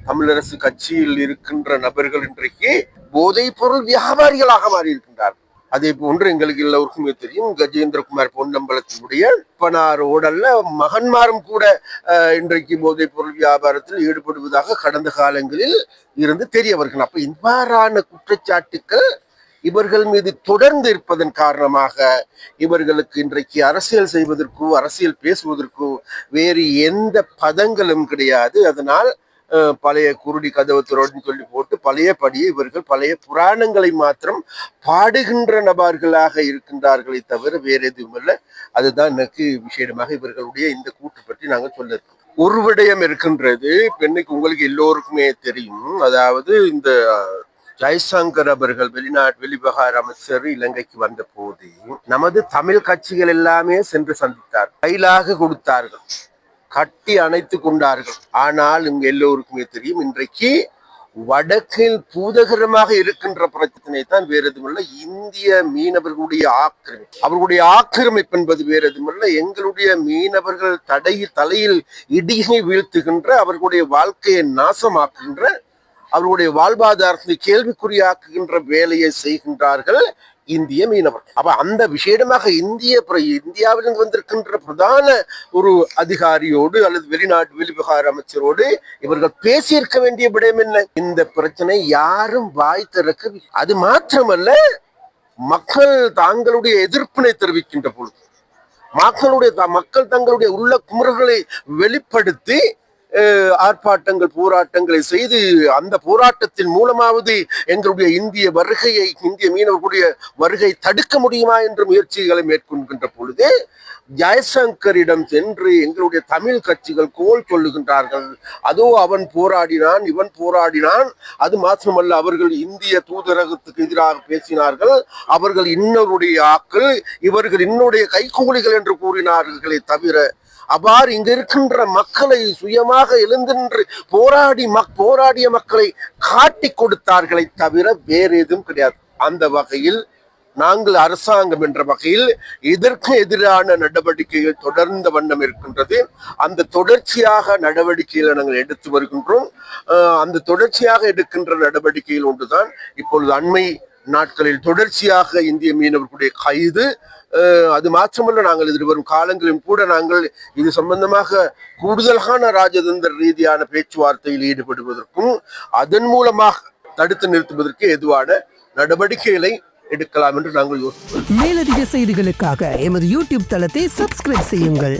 தமிழரசு கட்சியில் இருக்கின்ற நபர்கள் இன்றைக்கு போதைப் பொருள் வியாபாரிகளாக மாறி இருக்கின்றார்கள். அதே போன்று எங்களுக்கு எல்லோருக்குமே தெரியும், கஜேந்திரகுமார் பொன்னம்பலத்தினுடைய பனாரோடல்ல மகன்மாரும் கூட இன்றைக்கு போதைப் பொருள் வியாபாரத்தில் ஈடுபடுவதாக கடந்த காலங்களில் இருந்து தெரிய வருகிறது. அப்ப இவ்வாறான குற்றச்சாட்டுக்கள் இவர்கள் மீது தொடர்ந்து இருப்பதன் காரணமாக இவர்களுக்கு இன்றைக்கு அரசியல் செய்வதற்கோ அரசியல் பேசுவதற்கோ வேறு எந்த பதங்களும் கிடையாது. அதனால் பழைய குருடி கதவு துறன்னு சொல்லி போட்டு பழையபடியே இவர்கள் பழைய புராணங்களை மாத்திரம் பாடுகின்ற நபர்களாக இருக்கின்றார்களே தவிர வேற எதுவும் இல்லை. அதுதான் எனக்கு விசேடமாக இவர்களுடைய இந்த கூட்டு பற்றி நாங்கள் சொல்ல இருக்கோம். ஒரு விடயம் இருக்கின்றது, இன்னைக்கு உங்களுக்கு எல்லோருக்குமே தெரியும். அதாவது இந்த ஜெய்சங்கர் அவர்கள் வெளிவிவகார அமைச்சர் இலங்கைக்கு வந்த போது நமது தமிழ் கட்சிகள் எல்லாமே சென்று சந்தித்தார், கைலாக கொடுத்தார்கள், கட்டி அணைத்து கொண்டார்கள். ஆனால் இங்க எல்லோருக்குமே தெரியும், இன்றைக்கு வடக்கில் பூதகரமாக இருக்கின்ற பிரச்சனை தான் வேற எதுவுமில்ல, இந்திய மீனவர்களுடைய ஆக்கிரமிப்பு. அவர்களுடைய ஆக்கிரமிப்பு என்பது வேற எதுவுமில்ல, எங்களுடைய மீனவர்கள் தலையில் இடியை வீழ்த்துகின்ற, அவர்களுடைய வாழ்க்கையை நாசமாக்குகின்ற, அவர்களுடைய வாழ்வாதாரத்தை கேள்விக்குறியாக்குகின்ற வேலையை செய்கின்றார்கள் இந்திய மீனவர்கள். அப்ப அந்த விஷயமாக இந்தியாவிலிருந்து வந்திருக்கின்ற பிரதான ஒரு அதிகாரியோடு அல்லது வெளிவிவகார அமைச்சரோடு இவர்கள் பேசியிருக்க வேண்டிய விடயம் என்ன? இந்த பிரச்சனை யாரும் வாய் திறக்க. அது மாத்திரமல்ல, மக்கள் தாங்களுடைய எதிர்ப்பினை தெரிவிக்கின்ற பொழுது மக்கள் தங்களுடைய உள்ள குமுறல்களை வெளிப்படுத்தி ஆர்ப்பாட்டங்கள் போராட்டங்களை செய்து அந்த போராட்டத்தின் மூலமாவது எங்களுடைய இந்திய மீனவர்களுடைய வருகை தடுக்க முடியுமா என்ற முயற்சிகளை மேற்கொள்கின்ற பொழுது ஜெய்சங்கரிடம் சென்று எங்களுடைய தமிழ் கட்சிகள் கோல் சொல்லுகின்றார்கள். அதோ அவன் போராடினான், இவன் போராடினான். அது மாத்திரமல்ல, அவர்கள் இந்திய தூதரகத்துக்கு எதிராக பேசினார்கள், அவர்கள் இன்னொருடைய ஆக்கள், இவர்கள் இன்னுடைய கைகூலிகள் என்று கூறினார்களே தவிர அவ்வாறு இங்க இருக்கின்ற மக்களை சுயமாக எழுந்தின்று போராடிய மக்களை காட்டி கொடுத்தார்களை தவிர வேறு எதுவும் கிடையாது. அந்த வகையில் நாங்கள் அரசாங்கம் என்ற வகையில் இதற்கு எதிரான நடவடிக்கைகள் தொடர்ந்த வண்ணம் இருக்கின்றது. அந்த தொடர்ச்சியாக நடவடிக்கைகளை நாங்கள் எடுத்து வருகின்றோம். அந்த தொடர்ச்சியாக எடுக்கின்ற நடவடிக்கைகள் ஒன்றுதான் இப்பொழுது அண்மை நாட்களில் தொடர்ச்சியாக இந்திய மீனவர்களுடைய கைது. அது மாற்றமல்ல, நாங்கள் எதிர்வரும் காலங்களிலும் கூட நாங்கள் இது சம்பந்தமாக கூடுதலான ராஜதந்திர ரீதியான பேச்சுவார்த்தையில் ஈடுபடுவதற்கும் அதன் மூலமாக தடுத்து நிறுத்துவதற்கு எதுவான நடவடிக்கைகளை எடுக்கலாம் என்று நாங்கள் யோசிப்போம். மேலதிக செய்திகளுக்காக எமது யூடியூப் தளத்தை சப்ஸ்கிரைப் செய்யுங்கள்.